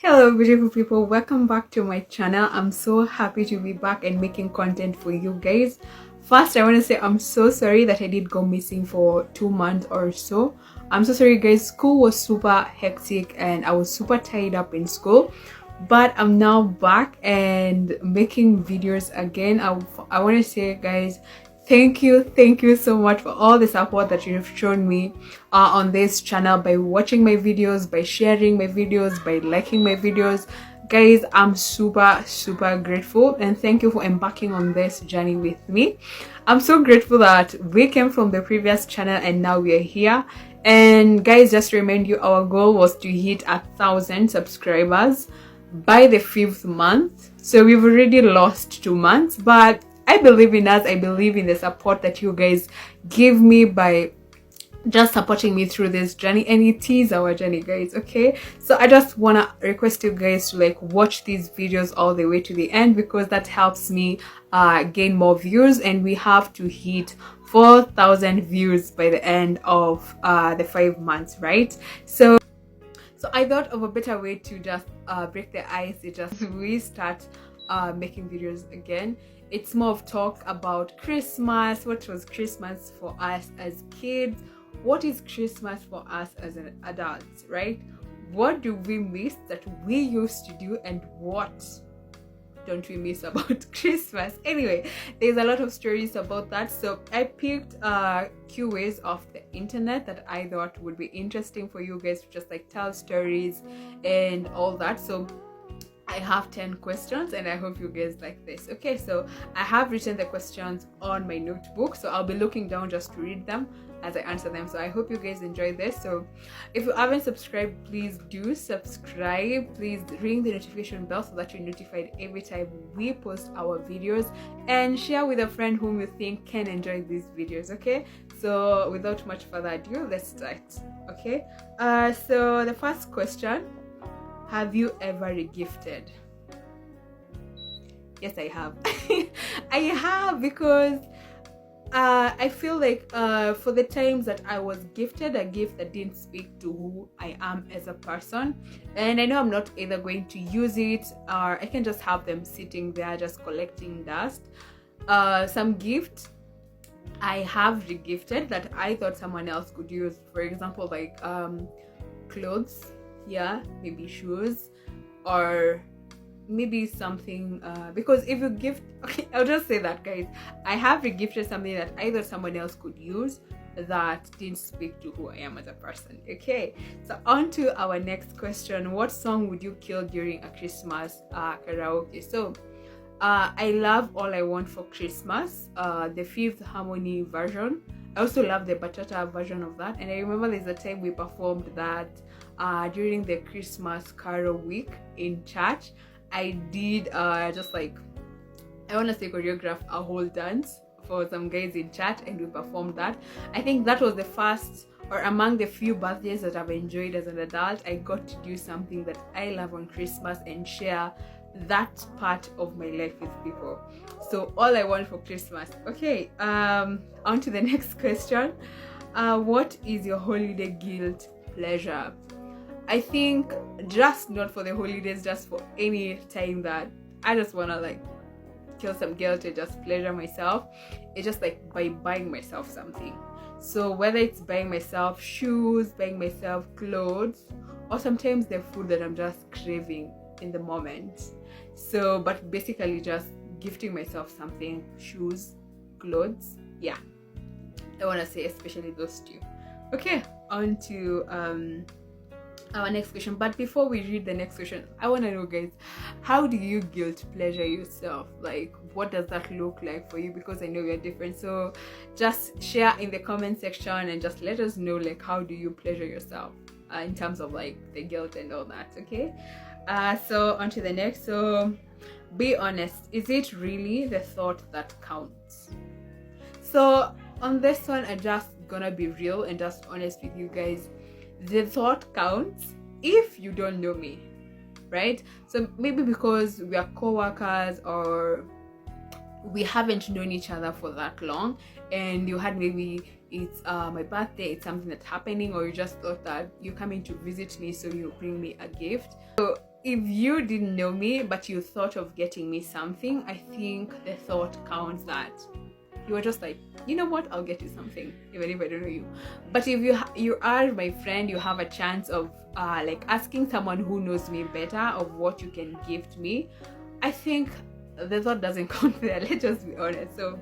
Hello beautiful people, welcome back to my channel. I'm so happy to be back and making content for you guys. First, I want to say I'm so sorry that I did go missing for 2 months or so. I'm so sorry guys. School was super hectic and I was super tied up in school, but I'm now back and making videos again. I want to say guys, thank you so much for all the support that you've shown me on this channel, by watching my videos, by sharing my videos, by liking my videos. Guys, I'm super grateful, and thank you for embarking on this journey with me. I'm so grateful that we came from the previous channel and now we are here. And guys, just to remind you, our goal was to hit 1,000 subscribers by the 5th month. So we've already lost 2 months, but I believe in us. I believe in the support that you guys give me by just supporting me through this journey, and it is our journey guys. Okay, so I just want to request you guys to like watch these videos all the way to the end, because that helps me gain more views, and we have to hit 4,000 views by the end of the 5 months, right? So I thought of a better way to just break the ice. It just restart making videos again. It's more of talk about Christmas. What was Christmas for us as kids? What is Christmas for us as an adult, right? What do we miss that we used to do, and what don't we miss about Christmas? Anyway, there's a lot of stories about that, so I picked Q&As off the internet that I thought would be interesting for you guys to just like tell stories and all that. So I have 10 questions and I hope you guys like this. Okay, so I have written the questions on my notebook, so I'll be looking down just to read them as I answer them. So I hope you guys enjoy this. So if you haven't subscribed, please do subscribe. Please ring the notification bell so that you're notified every time we post our videos, and share with a friend whom you think can enjoy these videos. Okay, so without much further ado, let's start. Okay, so the first question: have you ever regifted? Yes, I have. I have, because I feel like for the times that I was gifted a gift that didn't speak to who I am as a person, and I know I'm not either going to use it, or I can just have them sitting there just collecting dust. Some gifts I have regifted that I thought someone else could use. For example, like clothes, yeah, maybe shoes, or maybe something because if you gift, okay, I'll just say that guys, I have regifted something that I thought someone else could use that didn't speak to who I am as a person. Okay, so on to our next question: what song would you kill during a Christmas karaoke? So I love All I Want for Christmas, the Fifth Harmony version. I also love the Batata version of that, and I remember there's a time we performed that during the Christmas Carol week in church. I did just like, I want to say, choreograph a whole dance for some guys in church, and we performed that. I think that was the first, or among the few birthdays that I've enjoyed as an adult. I got to do something that I love on Christmas and share that part of my life with people. So All I Want for Christmas. Okay, on to the next question. What is your holiday guilt pleasure? I think just not for the holidays, just for any time that I just want to like kill some guilt and just pleasure myself. It's just like by buying myself something. So whether it's buying myself shoes, buying myself clothes, or sometimes the food that I'm just craving in the moment. So, but basically just gifting myself something: shoes, clothes. Yeah, I want to say especially those two. Okay, on to our next question. But before we read the next question, I want to know guys, how do you guilt pleasure yourself? Like, what does that look like for you? Because I know we are different, so just share in the comment section and just let us know, like, how do you pleasure yourself in terms of like the guilt and all that. Okay, so on to the next. So be honest, is it really the thought that counts? So on this one, I'm just gonna be real and just honest with you guys. The thought counts if you don't know me, right? So maybe because we are co-workers, or we haven't known each other for that long, and you had, maybe it's my birthday, it's something that's happening, or you just thought that you're coming to visit me, so you bring me a gift. So if you didn't know me but you thought of getting me something, I think the thought counts. That you were just like, you know what, I'll get you something even if I don't know you. But if you are my friend, you have a chance of like asking someone who knows me better of what you can gift me. I think the thought doesn't count there. Let's just be honest. So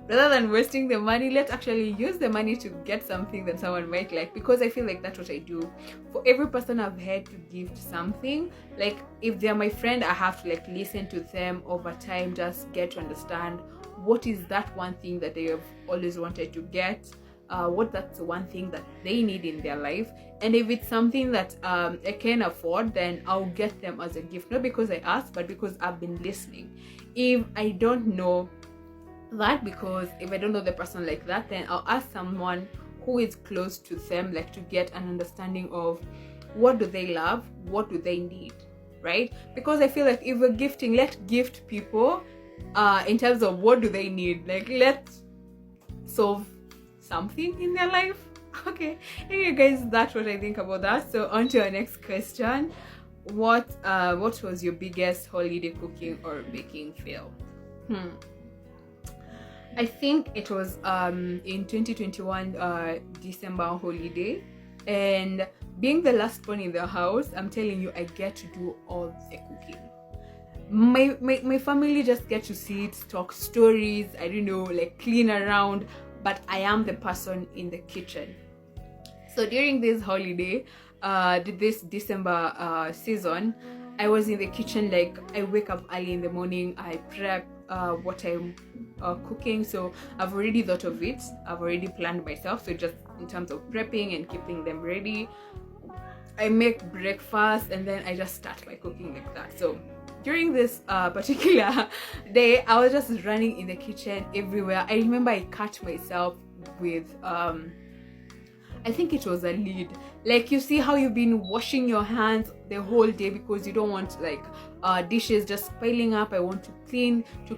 rather than wasting the money, let's actually use the money to get something that someone might like, because I feel like that's what I do. For every person I've had to gift something, like if they're my friend, I have to like listen to them over time, just get to understand what is that one thing that they have always wanted to get, what that's one thing that they need in their life. And if it's something that I can afford, then I'll get them as a gift, not because I asked, but because I've been listening. If I don't know that, because if I don't know the person like that, then I'll ask someone who is close to them, like to get an understanding of what do they love, what do they need, right? Because I feel like if we're gifting, let's gift people in terms of what do they need, like let's solve something in their life. Okay, anyway guys, that's what I think about that. So on to our next question. What was your biggest holiday cooking or baking fail? I think it was in 2021 December holiday, and being the last one in the house, I'm telling you, I get to do all the cooking. My family just get to sit, talk stories, I don't know, like clean around, but I am the person in the kitchen. So during this holiday, this December season, I was in the kitchen. Like I wake up early in the morning, I prep what I'm cooking. So I've already thought of it, I've already planned myself. So just in terms of prepping and keeping them ready, I make breakfast and then I just start my cooking like that. So during this particular day, I was just running in the kitchen everywhere. I remember I cut myself with I think it was a lid. Like you see how you've been washing your hands the whole day because you don't want like dishes just piling up. I want to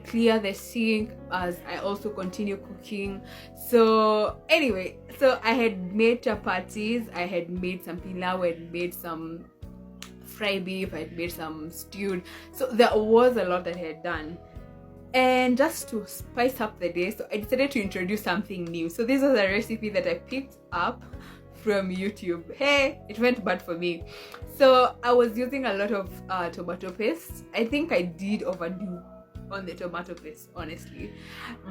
clear the sink as I also continue cooking. So anyway, so I had made chapatis, I had made some pilau, I had made some fried beef, I had made some stewed. So there was a lot that I had done. And just to spice up the day, so I decided to introduce something new. So this was a recipe that I picked up from YouTube. Hey, it went bad for me. So I was using a lot of tomato paste. I think I did overdo on the tomato paste, honestly.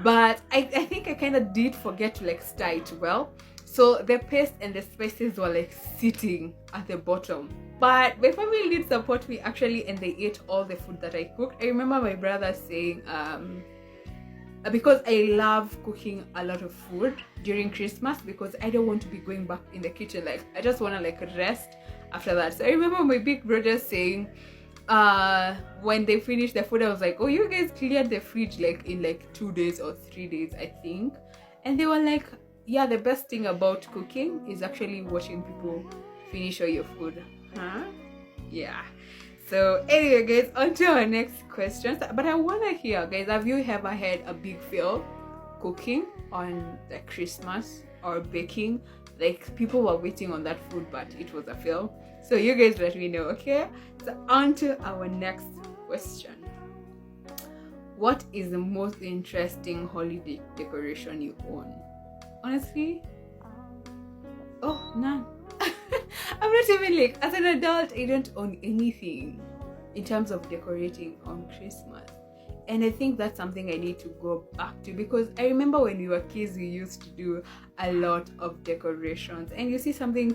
But I think I kind of did forget to like stir it well. So the paste and the spices were like sitting at the bottom. But my family did support me actually, and they ate all the food that I cooked. I remember my brother saying, because I love cooking a lot of food during Christmas, because I don't want to be going back in the kitchen. Like I just want to like rest after that. So I remember my big brother saying, when they finished the food, I was like, oh, you guys cleared the fridge like in like 2 days or 3 days, I think. And they were like, yeah, the best thing about cooking is actually watching people finish all your food. Huh? Yeah. So anyway guys, on to our next question. But I want to hear, guys, have you ever had a big fail cooking on the Christmas or baking? Like people were waiting on that food but it was a fail. So you guys let me know, okay? So on to our next question. What is the most interesting holiday decoration you own? Honestly, oh, none. I'm not even like, as an adult, I don't own anything in terms of decorating on Christmas. And I think that's something I need to go back to, because I remember when we were kids, we used to do a lot of decorations. And you see something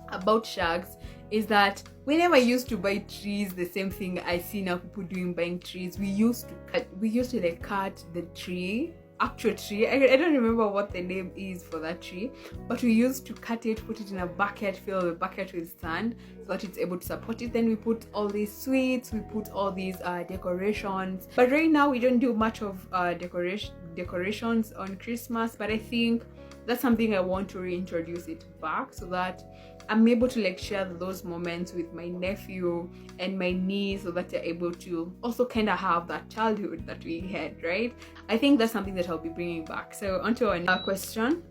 about shags is that whenever I used to buy trees, the same thing I see now people doing buying trees, we used to like cut the tree, actual tree. I don't remember what the name is for that tree, but we used to cut it, put it in a bucket, fill the bucket with sand so that it's able to support it. Then we put all these sweets, we put all these decorations. But right now we don't do much of decorations on Christmas, but I think that's something I want to reintroduce it back so that I'm able to like share those moments with my nephew and my niece, so that they're able to also kind of have that childhood that we had, right? I think that's something that I'll be bringing back. So on to our question.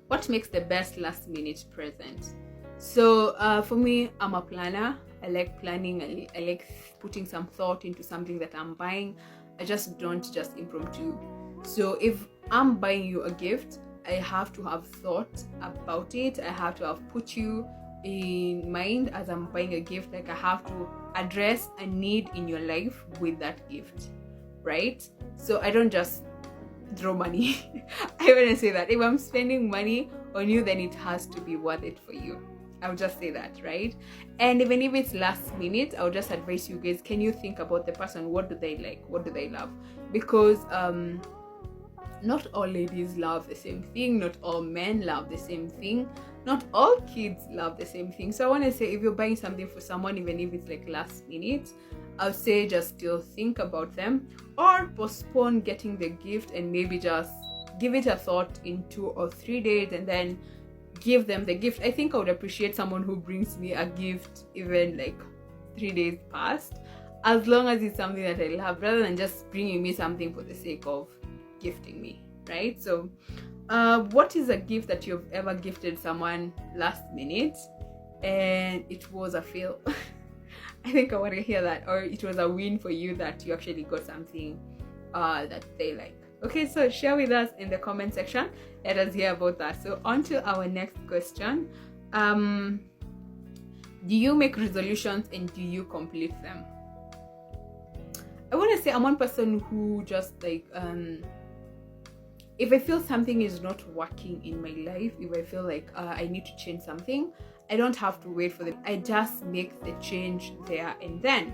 What makes the best last minute present? So for me, I'm a planner. I like planning. I like putting some thought into something that I'm buying. I just don't just impromptu. So if I'm buying you a gift, I have to have thought about it. I have to have put you in mind as I'm buying a gift. Like, I have to address a need in your life with that gift, right? So I don't just throw money. I want to say that if I'm spending money on you, then it has to be worth it for you. I'll just say that, right? And even if it's last minute, I'll just advise you guys, can you think about the person? What do they like? What do they love? Because not all ladies love the same thing, not all men love the same thing, not all kids love the same thing. So I want to say, if you're buying something for someone, even if it's like last minute, I'll say just still think about them, or postpone getting the gift and maybe just give it a thought in 2 or 3 days and then give them the gift. I think I would appreciate someone who brings me a gift even like 3 days past, as long as it's something that I love, rather than just bringing me something for the sake of gifting me, right? So what is a gift that you've ever gifted someone last minute and it was a fail? I think I want to hear that. Or it was a win for you that you actually got something that they like. Okay, so share with us in the comment section. Let us hear about that. So on to our next question. Do you make resolutions and do you complete them? I want to say I'm one person who just like if I feel something is not working in my life, if I feel like I need to change something, I don't have to wait for them. I just make the change there and then.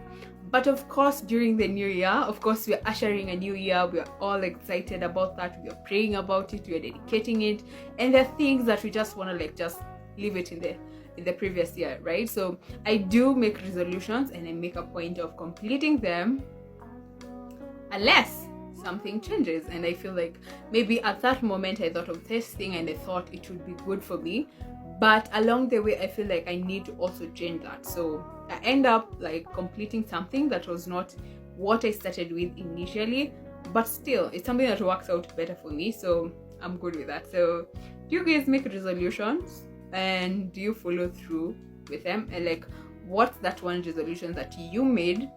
But of course, during the new year, of course, we're ushering a new year. We're all excited about that. We're praying about it. We're dedicating it. And there are things that we just want to like just leave it in the previous year, right? So I do make resolutions and I make a point of completing them unless something changes and I feel like maybe at that moment I thought of this thing and I thought it would be good for me, but along the way I feel like I need to also change that. So I end up like completing something that was not what I started with initially, but still it's something that works out better for me, so I'm good with that. So do you guys make resolutions and do you follow through with them? And like, what's that one resolution that you made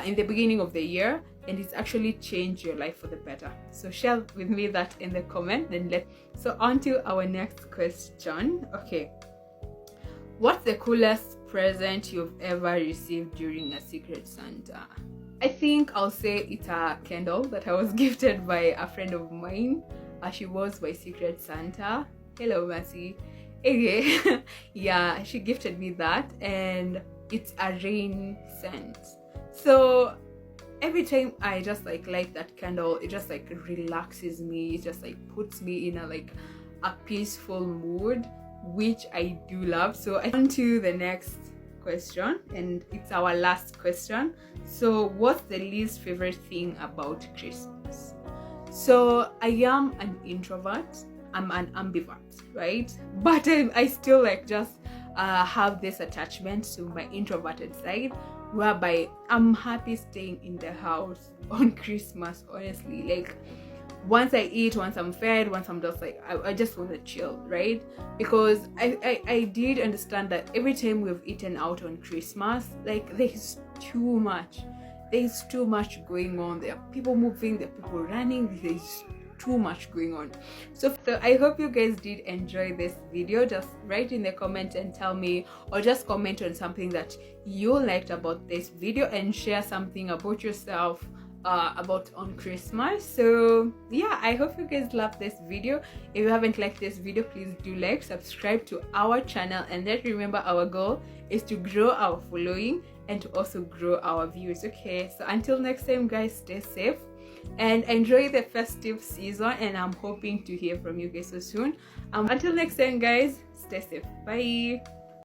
in the beginning of the year and it's actually changed your life for the better? So share with me that in the comment. So on to our next question. Okay, what's the coolest present you've ever received during a Secret Santa? I think I'll say it's a candle that I was gifted by a friend of mine. She was my Secret Santa. Hello, Mercy. Okay. Yeah, she gifted me that and it's a rain scent. So every time I just like light that candle, it just like relaxes me. It just like puts me in a peaceful mood, which I do love. So on to the next question, and it's our last question. So what's the least favorite thing about Christmas? So I am an introvert. I'm an ambivert, right? But I still like just have this attachment to my introverted side, whereby I'm happy staying in the house on Christmas, honestly. Like, once I eat, once I'm fed, once I'm just like, I just want to chill, right? Because I did understand that every time we've eaten out on Christmas, like, there's too much going on. There are people moving, there are people running, there's too much going on. So I hope you guys did enjoy this video. Just write in the comment and tell me, or just comment on something that you liked about this video and share something about yourself about on Christmas. So yeah, I hope you guys love this video. If you haven't liked this video, please do like, subscribe to our channel, and let's remember our goal is to grow our following and to also grow our views. Okay, so until next time guys, stay safe and enjoy the festive season, and I'm hoping to hear from you guys so soon. Until next time guys, stay safe. Bye.